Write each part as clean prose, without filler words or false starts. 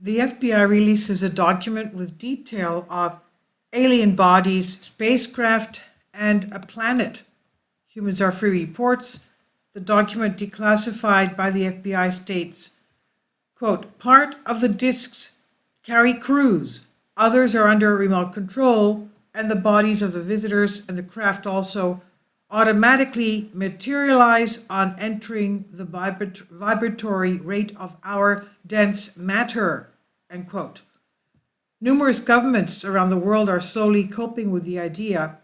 The FBI releases a document with detail of alien bodies, spacecraft, and a planet. Humans Are Free reports. The document, declassified by the FBI, states, quote, part of the disks carry crews, others are under remote control, and the bodies of the visitors and the craft also automatically materialize on entering the vibratory rate of our dense matter, end quote. Numerous governments around the world are slowly coping with the idea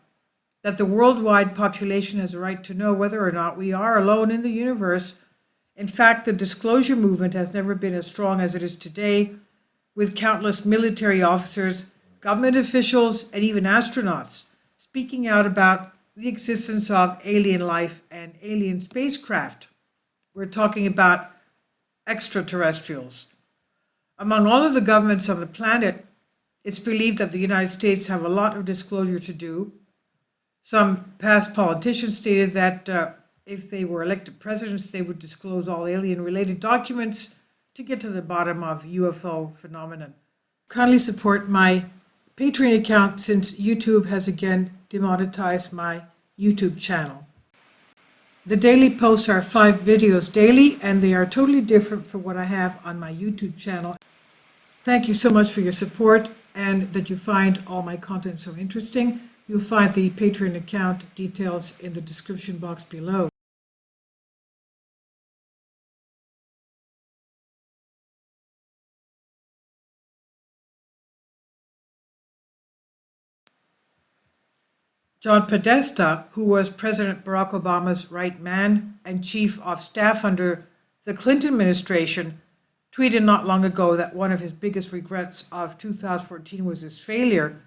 that the worldwide population has a right to know whether or not we are alone in the universe. In fact, the disclosure movement has never been as strong as it is today, with countless military officers, government officials, and even astronauts speaking out about the existence of alien life and alien spacecraft. We're talking about extraterrestrials. Among all of the governments on the planet, it's believed that the United States have a lot of disclosure to do. Some past politicians stated that if they were elected presidents, they would disclose all alien-related documents to get to the bottom of UFO phenomenon. Kindly support my Patreon account since YouTube has again demonetized my YouTube channel. The daily posts are 5 videos daily, and they are totally different from what I have on my YouTube channel. Thank you so much for your support and that you find all my content so interesting. You'll find the Patreon account details in the description box below. John Podesta, who was President Barack Obama's right man and chief of staff under the Clinton administration, tweeted not long ago that one of his biggest regrets of 2014 was his failure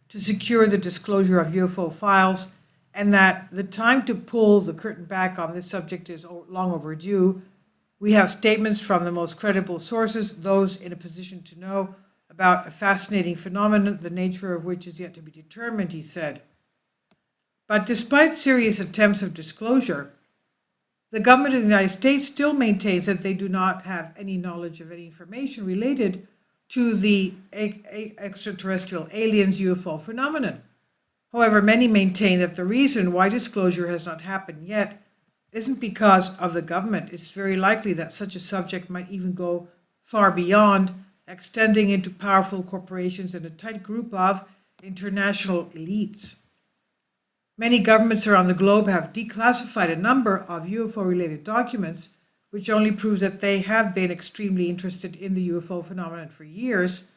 to secure the disclosure of UFO files, and that the time to pull the curtain back on this subject is long overdue. We have statements from the most credible sources, those in a position to know about a fascinating phenomenon, the nature of which is yet to be determined, he said. But despite serious attempts of disclosure, the government of the United States still maintains that they do not have any knowledge of any information related to the extraterrestrial aliens UFO phenomenon. However, many maintain that the reason why disclosure has not happened yet isn't because of the government. It's very likely that such a subject might even go far beyond, extending into powerful corporations and a tight group of international elites. Many governments around the globe have declassified a number of UFO-related documents, which only proves that they have been extremely interested in the UFO phenomenon for years.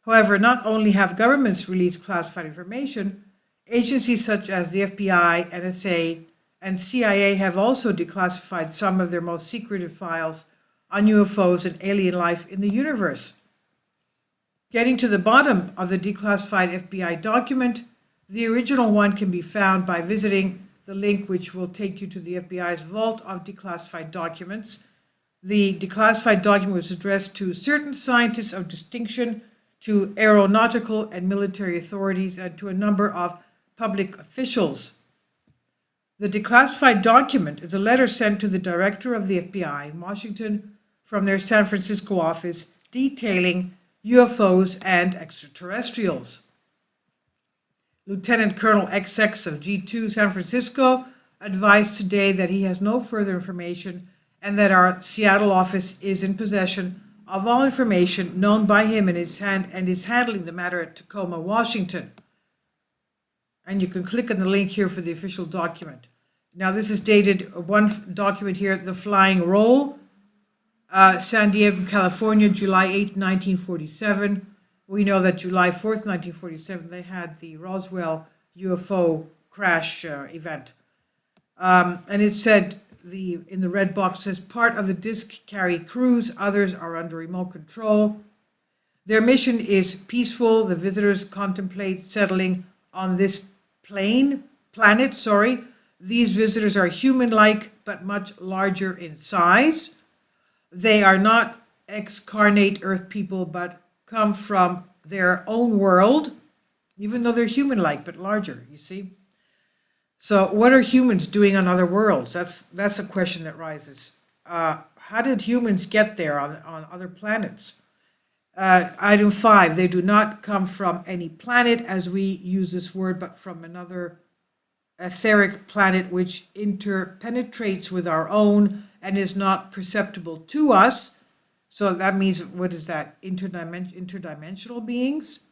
However, not only have governments released classified information, agencies such as the FBI, NSA, and CIA have also declassified some of their most secretive files on UFOs and alien life in the universe. Getting to the bottom of the declassified FBI document, the original one can be found by visiting the link which will take you to the FBI's vault of declassified documents. The declassified document was addressed to certain scientists of distinction, to aeronautical and military authorities, and to a number of public officials. The declassified document is a letter sent to the director of the FBI in Washington from their San Francisco office detailing UFOs and extraterrestrials. Lieutenant Colonel XX of G2 San Francisco advised today that he has no further information and that our Seattle office is in possession of all information known by him and is handling the matter at Tacoma, Washington. And you can click on the link here for the official document. Now this is dated, one document here, The Flying Roll, San Diego, California, July 8, 1947. We know that July 4th, 1947, they had the Roswell UFO crash event. And it said, in the red box, says, part of the disk carry crews, others are under remote control. Their mission is peaceful. The visitors contemplate settling on this planet. These visitors are human-like, but much larger in size. They are not excarnate Earth people, but come from their own world, even though they're human-like, but larger, you see. So what are humans doing on other worlds? That's a question that rises. How did humans get there on other planets? Item 5, they do not come from any planet as we use this word, but from another etheric planet which interpenetrates with our own and is not perceptible to us. So that means, what is that? Interdimensional beings?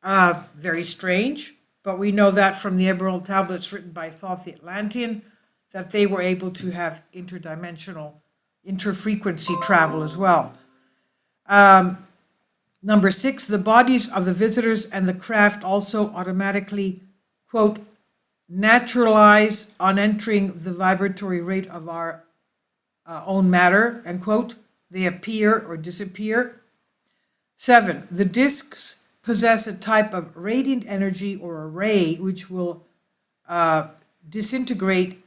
Very strange, but we know that from the Emerald tablets written by Thoth the Atlantean, that they were able to have interdimensional, interfrequency travel as well. Number 6, the bodies of the visitors and the craft also automatically, quote, naturalize on entering the vibratory rate of our own matter, end quote. They appear or disappear. 7, the discs possess a type of radiant energy or a ray which will disintegrate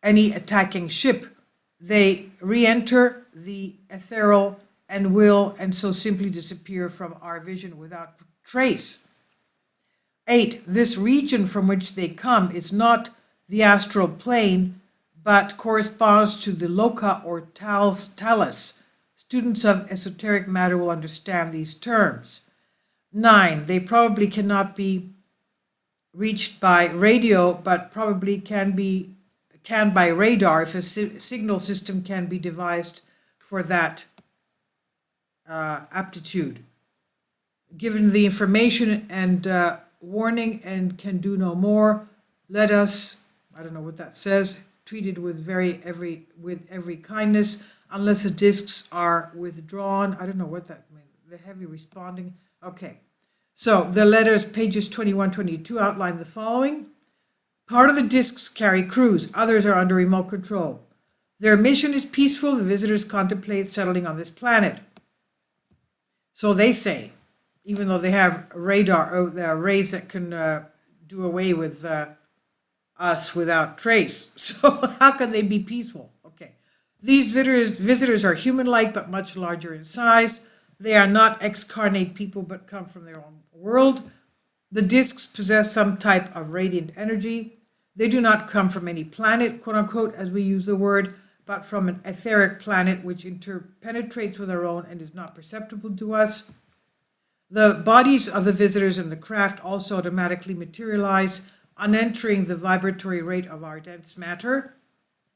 any attacking ship. They re-enter the ethereal and so simply disappear from our vision without trace. 8, this region from which they come is not the astral plane, but corresponds to the loka or talus. Students of esoteric matter will understand these terms. 9, they probably cannot be reached by radio, but probably can by radar if a signal system can be devised for that aptitude. Given the information and warning and can do no more, let us, I don't know what that says, treated with every kindness, unless the discs are withdrawn. I don't know what that means. The heavy responding. Okay. So the letters, pages 21, 22 outline the following. Part of the discs carry crews. Others are under remote control. Their mission is peaceful. The visitors contemplate settling on this planet. So they say, even though they have radar, or the rays that can do away with us without trace. So how can they be peaceful? Okay. These visitors are human-like but much larger in size. They are not excarnate people but come from their own world. The discs possess some type of radiant energy. They do not come from any planet, quote unquote, as we use the word, but from an etheric planet which interpenetrates with our own and is not perceptible to us. The bodies of the visitors and the craft also automatically materialize on entering the vibratory rate of our dense matter.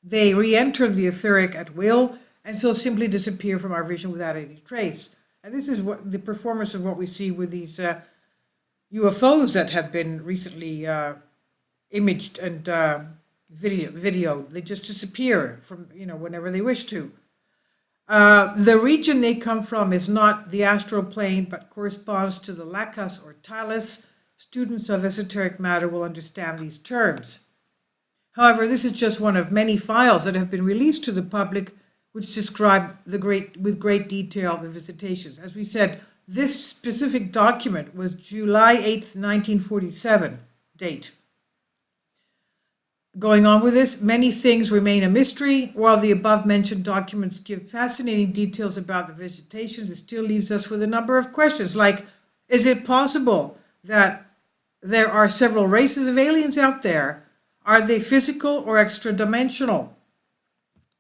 They re-enter the etheric at will and so simply disappear from our vision without any trace. And this is what the performance of what we see with these UFOs that have been recently imaged and videoed. They just disappear from, whenever they wish to. The region they come from is not the astral plane, but corresponds to the lakas or talus. Students of esoteric matter will understand these terms. However, this is just one of many files that have been released to the public, which describe with great detail the visitations. As we said, this specific document was July 8th, 1947 date. Going on with this, many things remain a mystery. While the above-mentioned documents give fascinating details about the visitations, it still leaves us with a number of questions, like, is it possible that there are several races of aliens out there? Are they physical or extra-dimensional?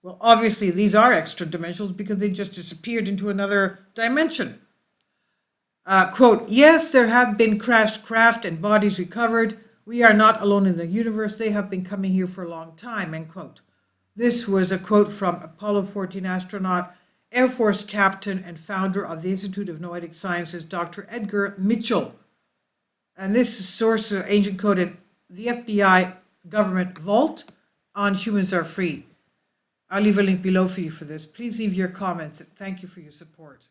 Well, obviously, these are extra-dimensional because they just disappeared into another dimension. Quote, yes, there have been crashed craft and bodies recovered. We are not alone in the universe. They have been coming here for a long time, end quote. This was a quote from Apollo 14 astronaut, Air Force captain, and founder of the Institute of Noetic Sciences, Dr. Edgar Mitchell. And this is source of ancient code in the FBI government vault on Humans Are Free. I'll leave a link below for you for this. Please leave your comments and thank you for your support.